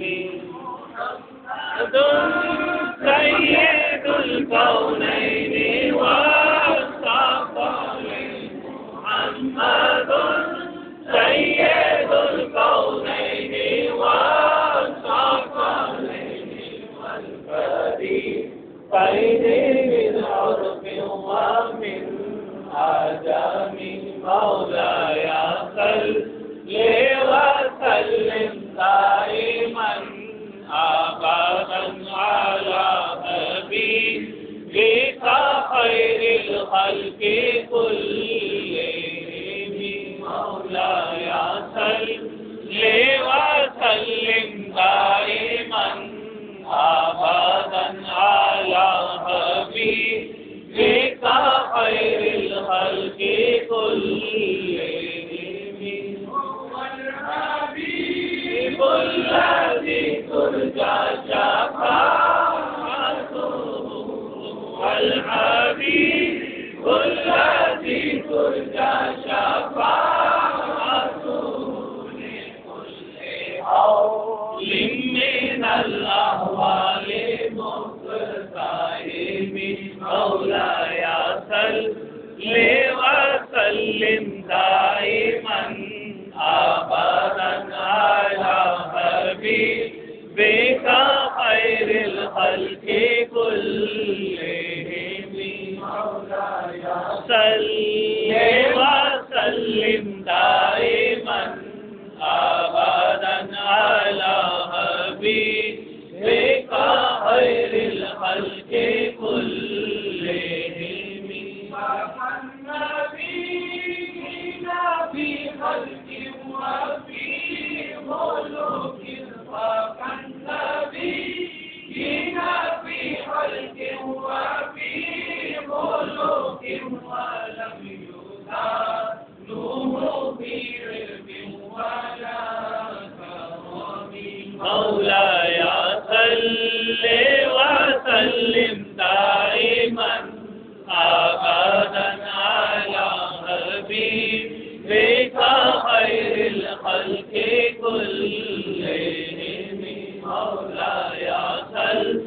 محمد سيد الكونين والثقلين محمد سيد الكونين والثقلين والفريقين من عرف ومن عجم مولاي صل وسلم دائما أبدا على حبيبك خير الخلق كلهم مولاي صل وسلم دائما أبدا على حبيبك خير الخلق كلهم هو الحبيب الذي ترجى شفاعته والحبيب الذي ترجى شفاعته لكل حول من الأهوال مقتحم مولاي صل وسلم دائما أبدا على حبيبك خير الخلق كلهم مولاي صل وسلم دائما أبدا على حبيبك خير الخلق كلهم النبينا في خلق وفي خلق النبينا في خلق وفي خلق ولم يثانوه في علم ولا كرم مولاي صل وسلم دائما أبدا على حبيبك خير الخلق كلهم مولاي صل